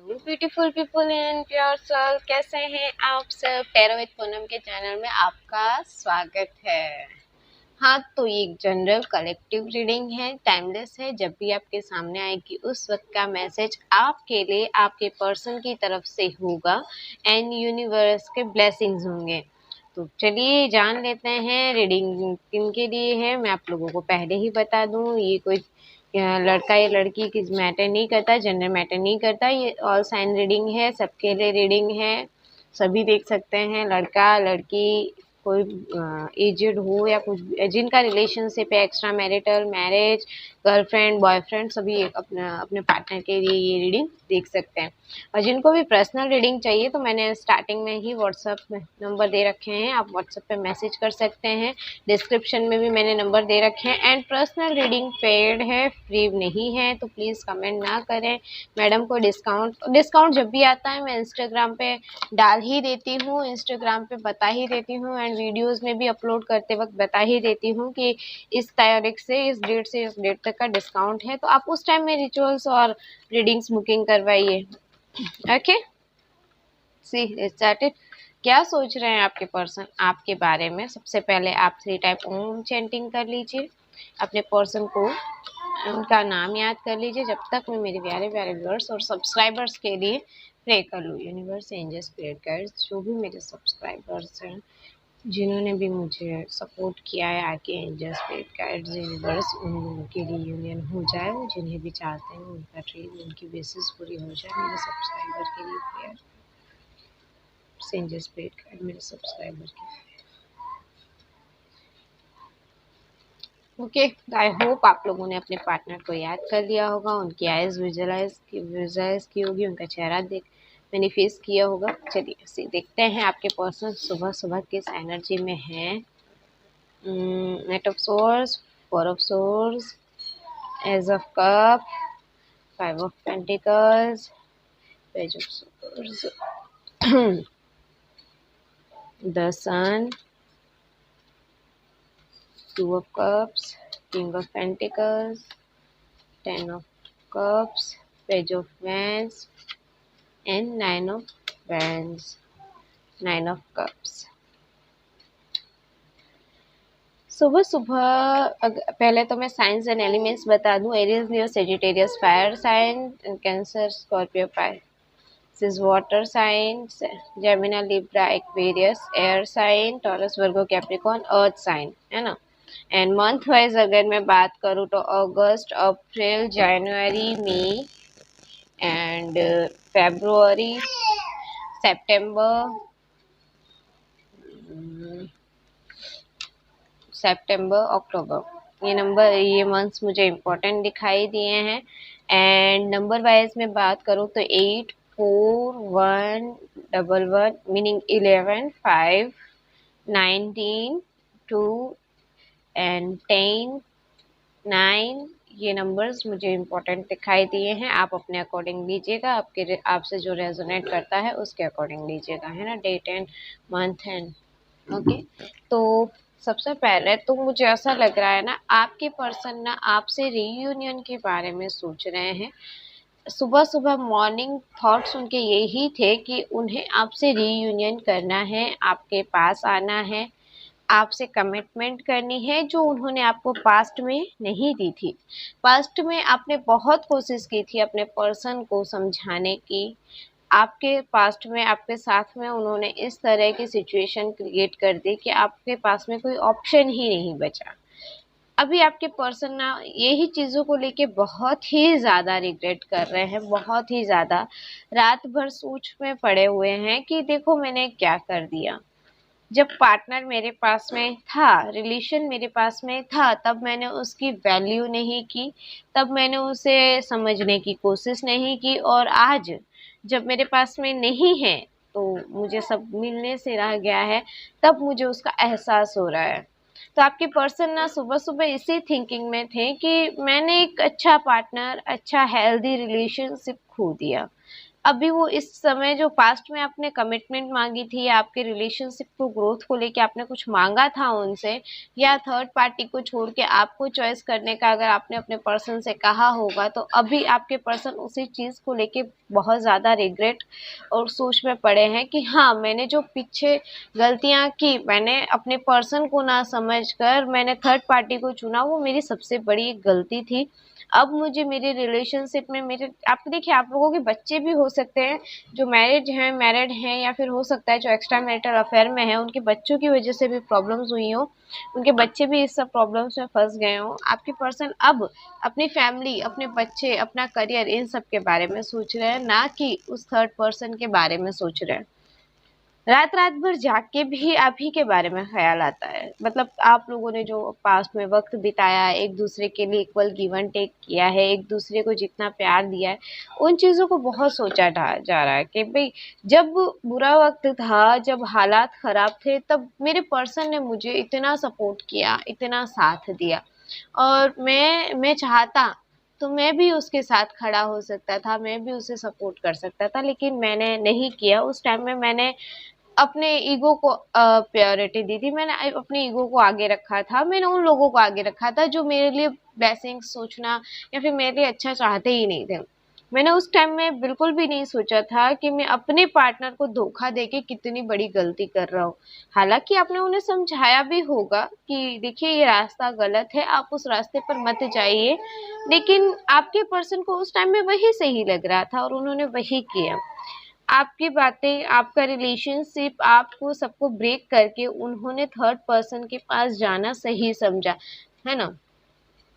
Beautiful people in pure soul, कैसे हैं आप सब। टैरो विद पूनम के चैनल में आपका स्वागत है। हाँ, तो ये एक जनरल कलेक्टिव रीडिंग है, टाइमलेस है। जब भी आपके सामने आएगी उस वक्त का मैसेज आपके लिए आपके पर्सन की तरफ से होगा एंड यूनिवर्स के ब्लेसिंग्स होंगे। तो चलिए जान लेते हैं रीडिंग किन के लिए है। मैं आप लोगों को पहले ही बता दूं, ये कोई लड़का या लड़की की मैटर नहीं करता, जेंडर मैटर नहीं करता। ये ऑल साइन रीडिंग है, सबके लिए रीडिंग है, सभी देख सकते हैं। लड़का लड़की, कोई एजेड हो या कुछ, जिनका रिलेशनशिप है, extra marital, marriage, girlfriend, boyfriend, सभी अपने अपने पार्टनर के लिए ये रीडिंग देख सकते हैं। और जिनको भी पर्सनल रीडिंग चाहिए तो मैंने स्टार्टिंग में ही व्हाट्सएप में नंबर दे रखे हैं, आप व्हाट्सएप पे मैसेज कर सकते हैं। डिस्क्रिप्शन में भी मैंने नंबर दे रखे हैं। एंड पर्सनल रीडिंग पेड है, फ्री नहीं है, तो प्लीज़ कमेंट ना करें। मैडम को डिस्काउंट जब भी आता है मैं इंस्टाग्राम पे डाल ही देती हूँ, इंस्टाग्राम पे बता ही देती हूँ एंड वीडियोस में भी अपलोड करते वक्त बता ही देती हूँ कि इस तारीख से इस डेट से इस डेट तक का डिस्काउंट है, तो आप उस टाइम में रिचुअल्स और रीडिंग्स बुकिंग करवाइए। ओके, सी स्टार्टेड। क्या सोच रहे हैं आपके पर्सन आपके बारे में? सबसे पहले आप 3 टाइम ओम चैंटिंग कर लीजिए, अपने पर्सन को उनका नाम याद कर लीजिए, जब तक मैं मेरे प्यारे प्यारे व्यूअर्स और सब्सक्राइबर्स के लिए प्रे कर लूँ। यूनिवर्स, एंजल्स, स्पिरिट गाइड्स, जो भी मेरे सब्सक्राइबर्स हैं, जिन्होंने भी मुझे सपोर्ट किया है, आके एंजल्स, स्पिरिट गाइड्स, यूनिवर्स, उन लोगों के लिए यूनियन हो जाए। वो जिन्हें भी चाहते हैं उनका ड्रीम, उनकी बेसिस पूरी हो जाए। मेरे सब्सक्राइबर के लिए प्रेयर, एंजल्स, स्पिरिट गाइड, मेरे सब्सक्राइबर के लिए। ओके, आई होप आप लोगों ने अपने पार्टनर को याद कर लिया होगा, उनकी आइज विजुअलाइज की होगी, उनका चेहरा देख मैनिफेस्ट किया होगा। चलिए देखते हैं आपके पर्सन सुबह सुबह किस एनर्जी में हैं। Knight of swords, 4 of swords, ace of cup, 5 of pentacles, page of swords, the sun, 2 of cups, king of pentacles, 10 of cups, page of wands and 9 of wands, 9 of cups। सुबह सुबह पहले तो मैं science and elements बता दूं। Aries, Leo, Sagittarius fire sign, Cancer, Scorpio Pisces water sign, Gemini, Libra, Aquarius air sign, Taurus, Virgo, Capricorn earth sign, है ना। And month wise अगर मैं बात करूँ तो अगस्त, अप्रैल, जनवरी, मई एंड फेब्रुअरी, सितंबर, अक्टूबर, ये मंथ्स मुझे इम्पोर्टेंट दिखाई दिए हैं। एंड नंबर वाइज में बात करूँ तो 8, 4, 1, 1, मीनिंग 11, 5, 19, 2 एंड 10, 9, ये नंबर्स मुझे इम्पोर्टेंट दिखाई दिए हैं। आप अपने अकॉर्डिंग लीजिएगा, आपसे जो रेजोनेट करता है उसके अकॉर्डिंग लीजिएगा, है ना। Date and month and okay. तो सबसे पहले तो मुझे ऐसा लग रहा है ना, आपके पर्सन ना आपसे रीयूनियन के बारे में सोच रहे हैं। सुबह सुबह मॉर्निंग थॉट्स उनके यही थे कि उन्हें आपसे रीयूनियन करना है, आपके पास आना है, आपसे कमिटमेंट करनी है, जो उन्होंने आपको पास्ट में नहीं दी थी। पास्ट में आपने बहुत कोशिश की थी अपने पर्सन को समझाने की। आपके पास्ट में आपके साथ में उन्होंने इस तरह की सिचुएशन क्रिएट कर दी कि आपके पास में कोई ऑप्शन ही नहीं बचा। अभी आपके पर्सन ना यही चीज़ों को लेके बहुत ही ज़्यादा रिग्रेट कर रहे हैं, बहुत ही ज़्यादा रात भर सोच में पड़े हुए हैं कि देखो मैंने क्या कर दिया। जब पार्टनर मेरे पास में था, रिलेशन मेरे पास में था, तब मैंने उसकी वैल्यू नहीं की, तब मैंने उसे समझने की कोशिश नहीं की। और आज जब मेरे पास में नहीं है तो मुझे सब मिलने से रह गया है, तब मुझे उसका एहसास हो रहा है। तो आपके पर्सन ना सुबह सुबह इसी थिंकिंग में थे कि मैंने एक अच्छा पार्टनर, अच्छा हेल्दी रिलेशनशिप खो दिया। अभी वो इस समय जो पास्ट में आपने कमिटमेंट मांगी थी या आपके रिलेशनशिप को ग्रोथ को लेके आपने कुछ मांगा था उनसे, या थर्ड पार्टी को छोड़ के आपको चॉइस करने का अगर आपने अपने पर्सन से कहा होगा, तो अभी आपके पर्सन उसी चीज़ को लेके बहुत ज़्यादा रिग्रेट और सोच में पड़े हैं कि हाँ, मैंने जो पीछे गलतियाँ की, मैंने अपने पर्सन को ना समझकर मैंने थर्ड पार्टी को चुना, वो मेरी सबसे बड़ी एक गलती थी। अब मुझे मेरे रिलेशनशिप में मेरे आप देखिए, आप लोगों के बच्चे भी हो सकते हैं जो मैरिड हैं, या फिर हो सकता है जो एक्स्ट्रा मैरिटल अफेयर में है, उनके बच्चों की वजह से भी प्रॉब्लम्स हुई हो, उनके बच्चे भी इस सब प्रॉब्लम्स में फंस गए हों। आपके पर्सन अब अपनी फैमिली, अपने बच्चे, अपना करियर, इन सब के बारे में सोच रहे हैं, ना कि उस थर्ड पर्सन के बारे में सोच रहे हैं। रात रात भर जाग के भी आप ही के बारे में ख्याल आता है। मतलब आप लोगों ने जो पास्ट में वक्त बिताया है, एक दूसरे के लिए इक्वल गिव एंड टेक किया है, एक दूसरे को जितना प्यार दिया है, उन चीज़ों को बहुत सोचा जा रहा है कि भाई, जब बुरा वक्त था, जब हालात खराब थे, तब मेरे पर्सन ने मुझे इतना सपोर्ट किया, इतना साथ दिया, और मैं चाहता तो मैं भी उसके साथ खड़ा हो सकता था, मैं भी उसे सपोर्ट कर सकता था, लेकिन मैंने नहीं किया। उस टाइम में मैंने अपने ईगो को प्रायोरिटी दी थी, मैंने अपने ईगो को आगे रखा था, मैंने उन लोगों को आगे रखा था जो मेरे लिए ब्लेसिंग्स सोचना या फिर मेरे लिए अच्छा चाहते ही नहीं थे। मैंने उस टाइम में बिल्कुल भी नहीं सोचा था कि मैं अपने पार्टनर को धोखा देके कितनी बड़ी गलती कर रहा हूँ। हालांकि आपने उन्हें समझाया भी होगा कि देखिए, ये रास्ता गलत है, आप उस रास्ते पर मत जाइए, लेकिन आपके पर्सन को उस टाइम में वही सही लग रहा था और उन्होंने वही किया। आपकी बातें, आपका रिलेशनशिप, आपको सबको ब्रेक करके उन्होंने थर्ड पर्सन के पास जाना सही समझा, है ना?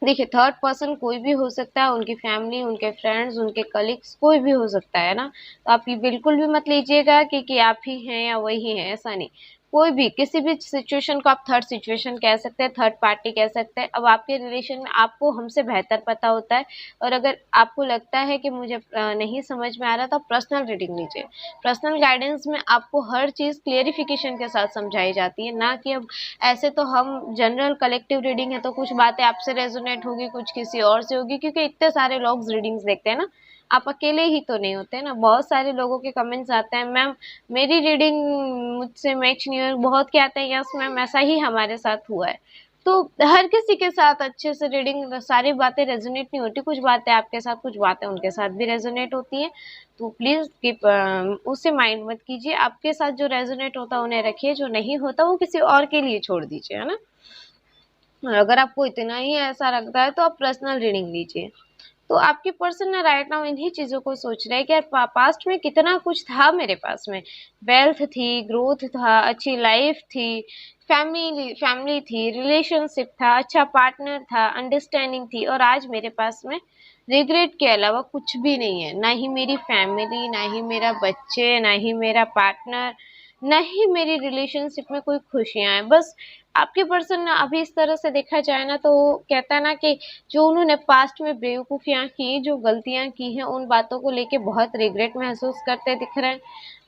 देखिए, थर्ड पर्सन कोई भी हो सकता है, उनकी फैमिली, उनके फ्रेंड्स, उनके कलीग्स, कोई भी हो सकता है ना। तो आप ये बिल्कुल भी मत लीजिएगा कि आप ही हैं या वही हैं, ऐसा नहीं। कोई भी किसी भी सिचुएशन को आप थर्ड सिचुएशन कह सकते हैं, थर्ड पार्टी कह सकते हैं। अब आपके रिलेशन में आपको हमसे बेहतर पता होता है, और अगर आपको लगता है कि मुझे नहीं समझ में आ रहा, तो आप पर्सनल रीडिंग लीजिए। पर्सनल गाइडेंस में आपको हर चीज़ क्लियरिफिकेशन के साथ समझाई जाती है, ना कि अब ऐसे तो हम जनरल कलेक्टिव रीडिंग है, तो कुछ बातें आपसे रेजोनेट होगी, कुछ किसी और से होगी, क्योंकि इतने सारे लोग रीडिंग्स देखते हैं ना। आप अकेले ही तो नहीं होते ना, बहुत सारे लोगों के कमेंट्स आते हैं, मैम मेरी रीडिंग मुझसे मैच नहीं हो, बहुत के आते हैं यस मैम ऐसा ही हमारे साथ हुआ है। तो हर किसी के साथ अच्छे से रीडिंग, सारी बातें रेजोनेट नहीं होती, कुछ बातें आपके साथ, कुछ बातें उनके साथ भी रेजोनेट होती हैं। तो प्लीज कीप उससे माइंड मत कीजिए, आपके साथ जो रेजोनेट होता है उन्हें रखिए, जो नहीं होता वो किसी और के लिए छोड़ दीजिए, है ना। और अगर आपको इतना ही ऐसा लगता है तो आप पर्सनल रीडिंग लीजिए। तो आपके पर्सन ना राइट नाउ इन्हीं चीज़ों को सोच रहे हैं कि यार, पास्ट में कितना कुछ था मेरे पास में, वेल्थ थी, ग्रोथ था, अच्छी लाइफ थी, फैमिली फैमिली थी, रिलेशनशिप था, अच्छा पार्टनर था, अंडरस्टैंडिंग थी, और आज मेरे पास में रिग्रेट के अलावा कुछ भी नहीं है। ना ही मेरी फैमिली, ना ही मेरा बच्चे, ना ही मेरा पार्टनर, ना ही मेरी रिलेशनशिप में कोई खुशियां हैं। बस आपके पर्सन ना अभी इस तरह से देखा जाए ना, तो कहता है ना कि जो उन्होंने पास्ट में बेवकूफ़ियाँ की, जो गलतियाँ की हैं, उन बातों को लेके बहुत रिग्रेट महसूस करते दिख रहे हैं,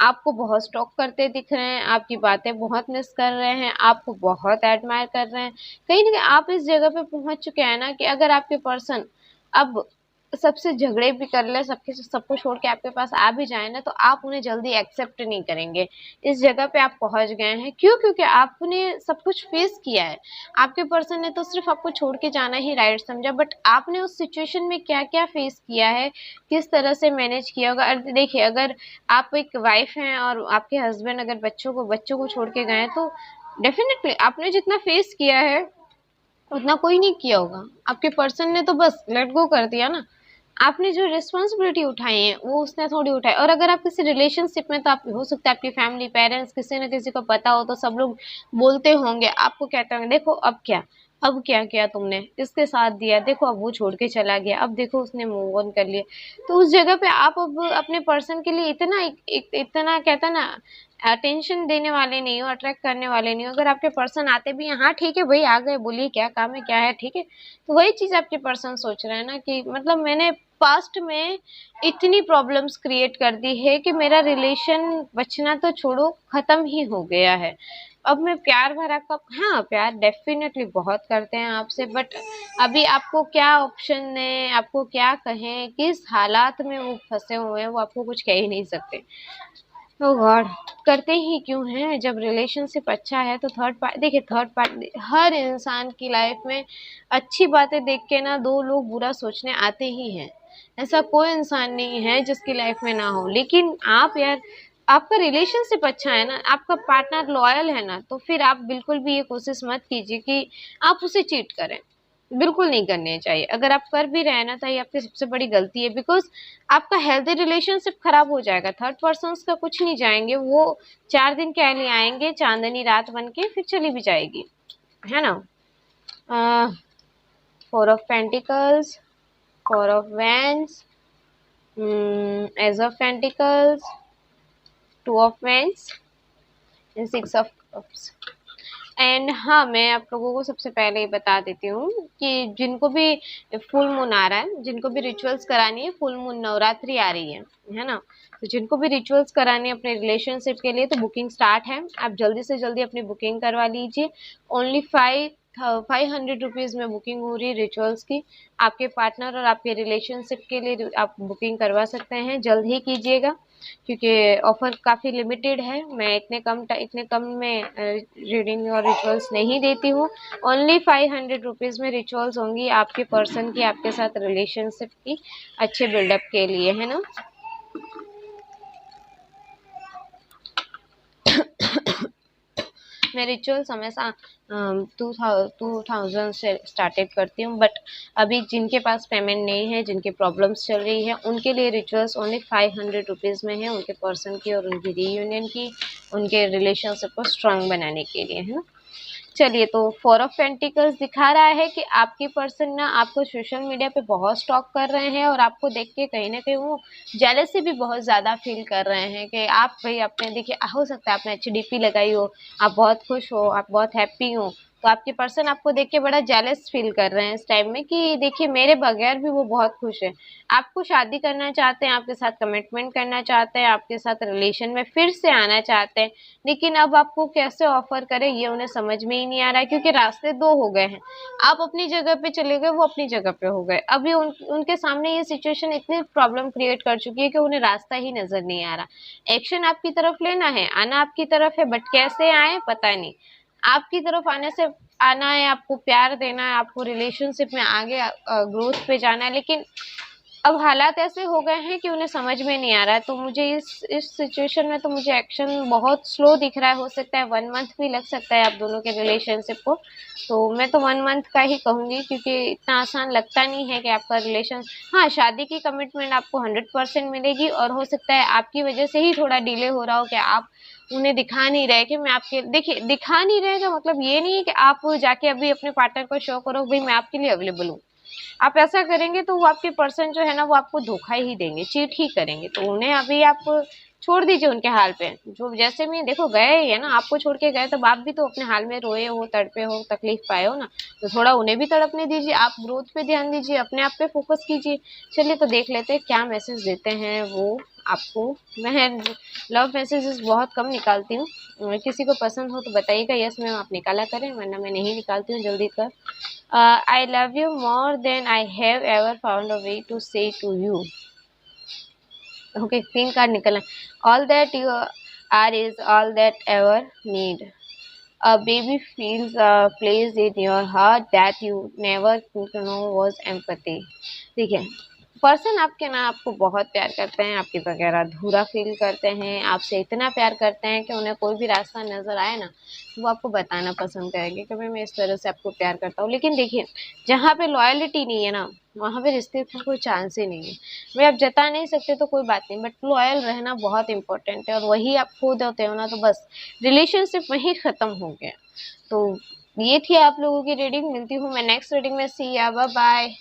आपको बहुत स्टॉक करते दिख रहे हैं, आपकी बातें बहुत मिस कर रहे हैं, आपको बहुत एडमायर कर रहे हैं। कहीं न कहीं आप इस जगह पे पहुँच चुके हैं ना कि अगर आपके पर्सन अब सबसे झगड़े भी कर ले, सबको छोड़ के आपके पास आ भी जाए ना, तो आप उन्हें जल्दी एक्सेप्ट नहीं करेंगे। इस जगह पे आप पहुंच गए हैं, क्यों? क्योंकि आपने सब कुछ फेस किया है। आपके पर्सन ने तो सिर्फ आपको छोड़ के जाना ही राइट समझा, बट आपने उस सिचुएशन में क्या क्या फेस किया है, किस तरह से मैनेज किया होगा। देखिए, अगर आप एक वाइफ हैं और आपके हस्बैंड अगर बच्चों को छोड़ के गए हैं, तो डेफिनेटली आपने जितना फेस किया है उतना कोई नहीं किया होगा। आपके पर्सन ने तो बस लेट गो कर दिया ना। आपने जो रिस्पॉन्सिबिलिटी उठाई है वो उसने थोड़ी उठाई। और अगर आप किसी रिलेशनशिप में, तो आप हो सकता है आपकी फैमिली, पेरेंट्स, किसी न किसी को पता हो, तो सब लोग बोलते होंगे, आपको कहते होंगे, देखो अब क्या किया तुमने, इसके साथ दिया, देखो अब वो छोड़ के चला गया, अब देखो उसने मूव ऑन कर लिया। तो उस जगह पे आप अब अपने पर्सन के लिए इतना कहता ना, अटेंशन देने वाले नहीं हो, अट्रैक्ट करने वाले नहीं हो। अगर आपके पर्सन आते भी हैं, हाँ ठीक है भाई, आ गए, बोलिए क्या काम है, क्या है, ठीक है। तो वही चीज आपके पर्सन सोच रहे हैं ना कि मतलब मैंने पास्ट में इतनी प्रॉब्लम्स क्रिएट कर दी है कि मेरा रिलेशन बचना तो छोड़ो, खत्म ही हो गया है। अब मैं प्यार भरा कब, हाँ प्यार डेफिनेटली बहुत करते हैं आपसे, बट अभी आपको क्या ऑप्शन है, आपको क्या कहें, किस हालात में वो फंसे हुए हैं वो आपको कुछ कह ही नहीं सकते। ओ गॉड, करते ही क्यों हैं? जब रिलेशनशिप अच्छा है तो थर्ड पार्टी, देखिए थर्ड पार्टी हर इंसान की लाइफ में अच्छी बातें देख के ना दो लोग बुरा सोचने आते ही हैं। ऐसा कोई इंसान नहीं है जिसकी लाइफ में ना हो, लेकिन आप यार, आपका रिलेशनशिप अच्छा है ना, आपका पार्टनर लॉयल है ना, तो फिर आप बिल्कुल भी ये कोशिश मत कीजिए कि आप उसे चीट करें। बिल्कुल नहीं करने चाहिए। अगर आप कर भी रहे हैं ना तो ये आपकी सबसे बड़ी गलती है, बिकॉज आपका हेल्दी रिलेशनशिप खराब हो जाएगा। थर्ड पर्सन्स का कुछ नहीं जाएंगे, वो 4 दिन के लिए आएंगे, चांदनी रात बन के फिर चली भी जाएगी, है ना। 4 of pentacles, 4 of wands, ace of pentacles, 2 of wands and 6 of cups. And हाँ, मैं आप लोगों को सबसे पहले ये बता देती हूँ कि जिनको भी फुल मून आ रहा है, जिनको भी रिचुअल्स करानी है, फुल मून नवरात्रि आ रही है ना, तो जिनको भी रिचुअल्स करानी है अपने रिलेशनशिप के लिए तो बुकिंग स्टार्ट है। आप जल्दी से जल्दी अपनी बुकिंग करवा लीजिए। ओनली 500 रुपीज़ में बुकिंग हो रही है रिचुअल्स की। आपके पार्टनर और आपके रिलेशनशिप के लिए आप बुकिंग करवा सकते हैं, जल्द ही कीजिएगा क्योंकि ऑफर काफ़ी लिमिटेड है। मैं इतने कम में रीडिंग और रिचुअल्स नहीं देती हूँ। ओनली 500 रुपीज़ में रिचुअल्स होंगी आपके पर्सन की, आपके साथ रिलेशनशिप की अच्छे बिल्डअप के लिए, है ना। मैं रिचुअल्स हमेशा 2000 से स्टार्टेड करती हूँ, बट अभी जिनके पास पेमेंट नहीं है, जिनके प्रॉब्लम्स चल रही है, उनके लिए रिचुअल्स ओनली 500 रुपीज़ में है, उनके पर्सन की और उनकी रीयूनियन की, उनके रिलेशनशिप को स्ट्रांग बनाने के लिए, है ना। चलिए, तो 4 ऑफ पेंटिकल्स दिखा रहा है कि आपकी पर्सन ना आपको सोशल मीडिया पे बहुत स्टॉक कर रहे हैं और आपको देख के कहीं ना कहीं वो जेलसी भी बहुत ज़्यादा फील कर रहे हैं कि आप भाई अपने, देखिए हो सकता है आपने अच्छी डीपी लगाई हो, आप बहुत खुश हो, आप बहुत हैप्पी हो, तो आपके पर्सन आपको देख के बड़ा जेलस फील कर रहे हैं इस टाइम में कि देखिए मेरे बगैर भी वो बहुत खुश है। आपको शादी करना चाहते हैं, आपके साथ कमिटमेंट करना चाहते हैं, आपके साथ रिलेशन में फिर से आना चाहते हैं, लेकिन अब आपको कैसे ऑफर करें ये उन्हें समझ में ही नहीं आ रहा है क्योंकि रास्ते दो हो गए हैं। आप अपनी जगह पे चले गए, वो अपनी जगह पे हो गए। अभी उनके सामने ये सिचुएशन इतनी प्रॉब्लम क्रिएट कर चुकी है कि उन्हें रास्ता ही नजर नहीं आ रहा। एक्शन आपकी तरफ लेना है, आना आपकी तरफ है, बट कैसे आए पता नहीं। आपकी तरफ आने से आना है, आपको प्यार देना है, आपको रिलेशनशिप में आगे ग्रोथ पे जाना है, लेकिन अब हालात ऐसे हो गए हैं कि उन्हें समझ में नहीं आ रहा है। तो मुझे इस सिचुएशन में तो मुझे एक्शन बहुत स्लो दिख रहा है। हो सकता है 1 मंथ भी लग सकता है आप दोनों के रिलेशनशिप को। तो मैं तो 1 मंथ का ही कहूँगी क्योंकि इतना आसान लगता नहीं है कि आपका रिलेशन, हाँ शादी की कमिटमेंट आपको 100% मिलेगी और हो सकता है आपकी वजह से ही थोड़ा डिले हो रहा हो कि आप उन्हें दिखा नहीं रहे कि मैं आपके, देखिए दिखा नहीं रहे का मतलब ये नहीं है कि आप जाके अभी अपने पार्टनर को शो करो भाई मैं आपके लिए अवेलेबल हूँ। आप ऐसा करेंगे तो वो आपके पर्सन जो है ना वो आपको धोखा ही देंगे, चीट ही करेंगे। तो उन्हें अभी आप छोड़ दीजिए उनके हाल पे। जो जैसे में देखो गए ही है ना, आपको छोड़ के गए, तब आप भी तो अपने हाल में रोए हो, तड़पे हो, तकलीफ पाए हो ना, तो थोड़ा उन्हें भी तड़पने दीजिए। आप ग्रोथ पे ध्यान दीजिए, अपने आप पे फोकस कीजिए। चलिए, तो देख लेते हैं क्या मैसेज देते हैं वो आपको। मैं लव मैसेजेस बहुत कम निकालती हूँ, किसी को पसंद हो तो बताइएगा, यस मैम आप निकाला करें, वरना मैं नहीं निकालती हूँ जल्दी कर। I love you more than I have ever found a way to say to you. Okay, green card निकला। All that you are is all that ever need. A baby feels a place in your heart that you never could know was empathy. ठीक है, person आपके ना आपको बहुत प्यार करते हैं, आपके बगैर अधूरा फील करते हैं, आपसे इतना प्यार करते हैं कि उन्हें कोई भी रास्ता नजर आए ना वो आपको बताना पसंद करेंगे कि भाई मैं इस तरह से आपको प्यार करता हूँ। लेकिन देखिए, जहाँ पे लॉयलिटी नहीं है ना वहाँ पे रिश्ते का कोई चांस ही नहीं है। भाई आप जता नहीं सकते तो कोई बात नहीं, बट लॉयल रहना बहुत इंपॉर्टेंट है, और वही आप खो देते हो ना तो बस रिलेशनशिप वहीं खत्म हो गया। तो ये थी आप लोगों की रीडिंग। मिलती हूँ मैं नेक्स्ट रीडिंग में। सी या, बाय बाय।